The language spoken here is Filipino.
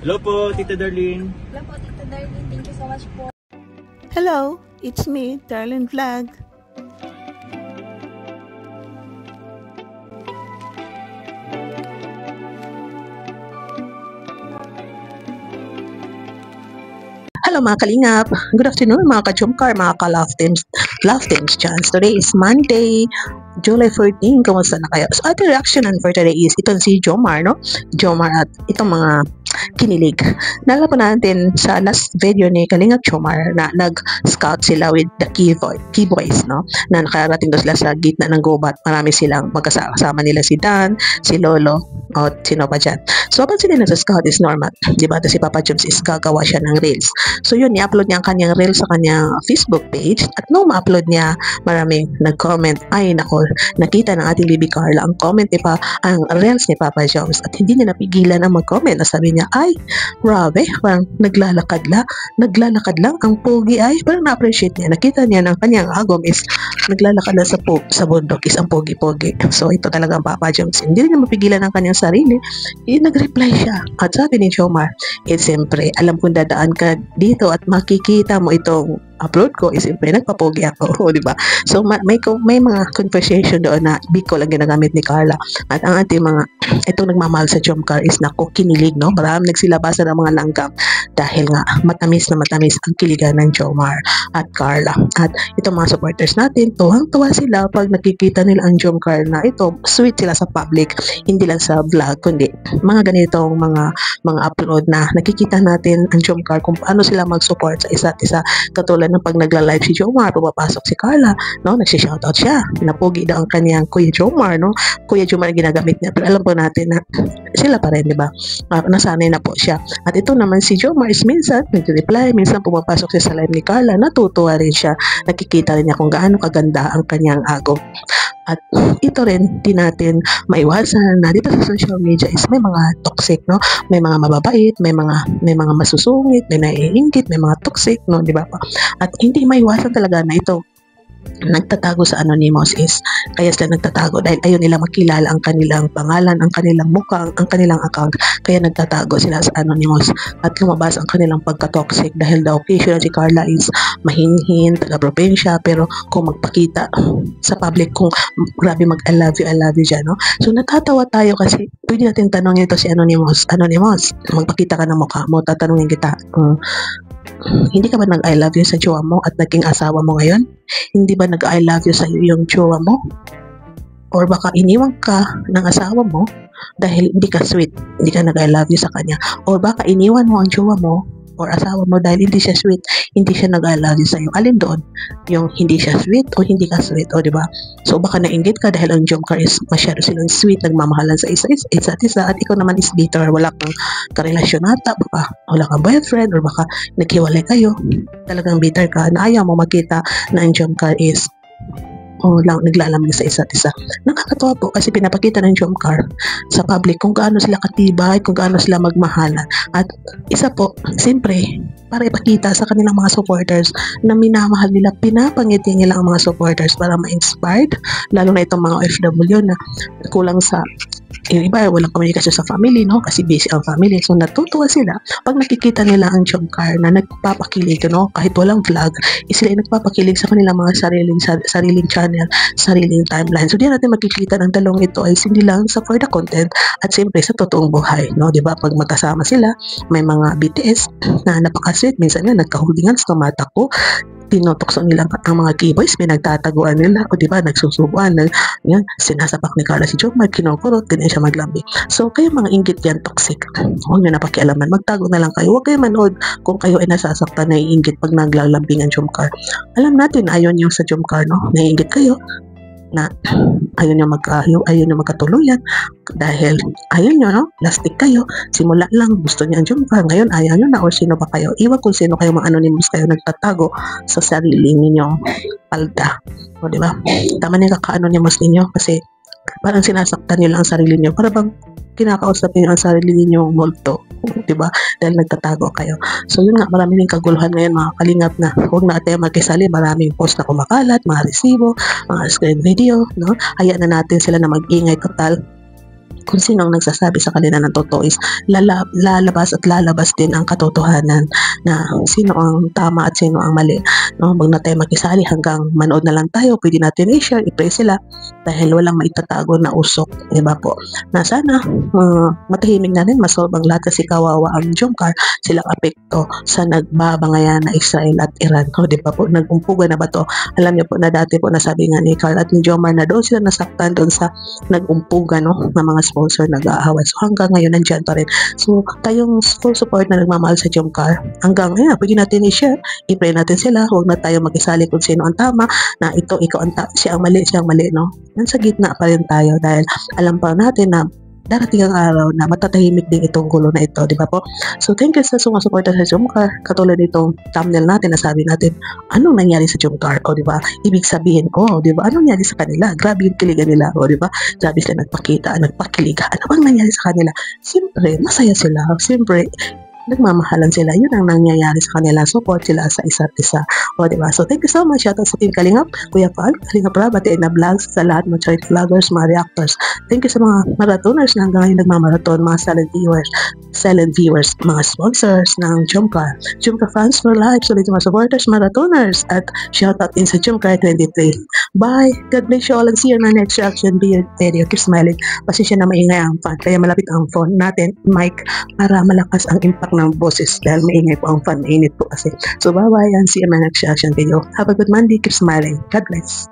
Hello po, Tita Darlene. Hello po, Tita Darlene. Thank you so much po. Hello, it's me, Darlene Vlog. Hello mga kalingap. Good afternoon mga ka-Jomcar, mga ka-Love Teams chance. Today is Monday, July 14. Kumusta na kayo? So ating reaction for today is itong si Jomar, no? Jomar at itong mga kinilig. Nalala po natin sa last video ni Kalingap Jomar na nag-scout sila with the key boys, no? Na nakarating doon sila sa gitna ng gubat. Marami silang magkasama nila si Dan, si Lolo, o sino pa dyan. So habang sila nasa-scout is normal. Diba? Si Papa Joms is gagawa siya ng reels. So yun, i-upload niya ang kanyang reel sa kanyang Facebook page. At nung ma-upload niya, maraming nag-comment. Ay nako, nakita ng ating Bibi Carla ang comment ni ang reels ni Papa Joms. At hindi niya napigilan ang mag-comment. Sabi niya, ay, grabe, parang naglalakad lang. Ang pogi ay, parang na-appreciate niya. Nakita niya ng kanyang agom is naglalakad na sa bundok is ang pogi-pogi. So ito talaga ang Papa Joms. Hindi niya mapigilan ang kanyang sarili. Nag-reply siya. At sabi ni Jomar, siyempre, alam kong dadaan ka dito at makikita mo itong upload ko is siyempre nagpapogi ako, di ba? So may mga conversation doon na Bicol ang ginagamit ni Carla. At ang ating mga itong nagmamahal sa Jomcar is nako, kinilig, no? Marami nagsilabasan ng mga langgam dahil nga matamis na matamis ang kiligan ng Jomar at Carla. At itong mga supporters natin, tuwang-tuwa sila pag nakikita nila ang Jomcar na ito, sweet sila sa public, hindi lang sa vlog, kundi mga ganitong mga upload na nakikita natin ang Jomcar kung paano sila mag-support sa isa't isa. Katulad ng pag nagla-live si Jomar, pumapasok si Carla, no? Nagsi-shoutout siya. Pinapogi daw ang kanyang Kuya Jomar, no? Kuya Jomar ang ginagamit niya. Pero alam po natin na sila pa rin, di ba? Nasanay na po siya. At ito naman si Jomar is minsan nag-reply, minsan pumapasok siya sa live ni Carla, natutuwa rin siya. Nakikita rin niya kung gaano kaganda ang kanyang agom. At ito rin, di natin maiwasan na dito sa social media is may mga toxic, no? May mga mababait, may mga masusungit, may naiinggit, may mga toxic, no? Di ba pa? At hindi maiwasan talaga na ito nagtatago sa anonymous is kaya sila nagtatago dahil ayaw nila makilala ang kanilang pangalan, ang kanilang mukha, ang kanilang account, kaya nagtatago sila sa anonymous at lumabas ang kanilang pagka-toxic dahil the occasion si Carla is mahinhin, taga-propensya, pero kung magpakita sa public kung grabe mag I love you dyan, no? So natatawa tayo kasi pwede natin tanongin ito si Anonymous, magpakita ka ng mukha mo, tatanungin kita, hindi ka ba nag-I love you sa jowa mo at naging asawa mo ngayon? Hindi ba nag-I love you sa yung jowa mo? Or baka iniwan ka ng asawa mo dahil hindi ka sweet, hindi ka nag-I love you sa kanya. Or baka iniwan mo ang jowa mo or asawa mo dahil hindi siya sweet, hindi siya nag-I love you sa iyo. Alin doon? Yung hindi siya sweet o hindi ka sweet, o diba? So baka nainggit ka dahil ang Jomcar is masyado silang sweet, nagmamahalan sa isa't isa at ikaw naman is bitter, wala kang karelasyon ata, baka wala kang boyfriend or baka naghiwalay kayo, talagang bitter ka na ayaw mo makita na ang Jomcar is naglalamig sa isa't isa. Nakakatawa po kasi pinapakita ng Jomcar sa public kung gaano sila katibay, kung gaano sila magmahalan. At isa po, siyempre, para ipakita sa kanilang mga supporters na minamahal nila, pinapangiti nila ang mga supporters para ma-inspired, lalo na itong mga OFW na kulang sa yung iba, walang komunikasyon sa family, no? Kasi busy ang family. So, natutuwa sila pag nakikita nila ang Jomcar na nagpapakilig, no? Kahit walang vlog, sila ay nagpapakilig sa kanilang mga sariling channel, sariling timeline. So, di natin makikita ng dalawang ito ay hindi lang sa for the content at siyempre sa totoong buhay, no? Diba? Pag magkasama sila, may mga BTS na napaka-sweet. Minsan nga, nagkahudingan sa tumatakbo. Tinotokso nila ang mga keyboys, may nagtataguan nila, o diba, nagsusubuan, yan, sinasapak ni Carla si Jomar, kinukurot, din siya maglambi. So, kayo mga inggit yan, toxic. Huwag nyo na pakialaman, magtago na lang kayo. Huwag kayo manood kung kayo ay nasasaktan, naiinggit pag naglalambing ang Jomcar. Alam natin, ayaw nyo sa Jomcar, no? Naiinggit kayo na ayaw nyo magkatuluyan dahil ayaw nyo, no? Plastic kayo, simula lang gusto niya ang Jomcar, ngayon ayaw nyo na, or sino ba kayo, iwan kung sino kayo, mga anonymous kayo nagtatago sa sarili ninyong palda, o diba? Tama na yung kaka-anonymous ninyo kasi parang sinasaktan nyo lang ang sarili nyo, para bang kinakausap nyo ang sarili ninyong multo, diba? Dahil nagtatago kayo. So yun nga, marami rin kaguluhan ngayon mga kalingap na huwag na tayo magkisali, maraming post na kumakalat, mga resibo, mga screen video, no? Hayaan na natin sila na mag-ingay total. kung sino ang nagsasabi sa kanila ng totoo is lalabas at lalabas din ang katotohanan na sino ang tama at sino ang mali. No, wag na tayo makisali hanggang manood na lang tayo. Pwede natin i-share, i-pray sila dahil walang maitatago na usok, di ba po? Na sana matahimik na rin, masolve ang lahat kasi kawawa ang Jomcar, silang apekto sa nagbabangayan na Israel at Iran. O, di ba po? Nag-umpuga na ba to? Alam niyo po na dati po nasabi nga ni Carl at ni Jomar na doon sila nasaktan doon sa nag-umpuga, no, ng mga sponsor nag-aaway. So hanggang ngayon nandyan pa rin. So tayong full support na nagmamahal sa Jomcar. Hanggang ngayon, pwede natin i-share, i-pray natin sila. Huwag na tayo mag-isali kung sino ang tama, na ito, ikaw ang siya ang mali, no? Nasa gitna pa rin tayo dahil alam pa natin na darating ang araw na matatahimik din itong gulo na ito, di ba po? So, thank you sa sumusuporta sa Jomcar. Katulad nitong thumbnail natin na sabi natin, anong nangyari sa Jomcar? O, di ba? Ibig sabihin, di ba? Anong nangyari sa kanila? Grabe yung kiligan nila, o, di ba? Grabe sila nagpakilig. Ano bang nangyari sa kanila? Siyempre, masaya sila. Siyempre, nagmamahalan sila. Yun ang nangyayari sa kanila. Support sila sa isa't isa. O, diba? So, thank you so much. Shoutout sa Team Kalingap, Kuya Paul, Kalingap Rab, at na vlogs sa lahat mga charity vloggers, mga reactors. Thank you sa mga marathoners na hanggang ngayon nagmamarathon, mga silent viewers, mga sponsors ng Jomcar. Jomcar fans for life. So, dito mga supporters, marathoners, at shoutout din sa Jomcar 23. Bye! God bless you all and see you in my next reaction video. Keep smiling. Pasensya na maingay ang fan. Kaya malapit ang phone natin, mic, para malakas ang impact ng boses dahil maingay po ang fan, mainit po kasi. So bye bye and see you in my next reaction video. Have a good Monday, keep smiling. God bless.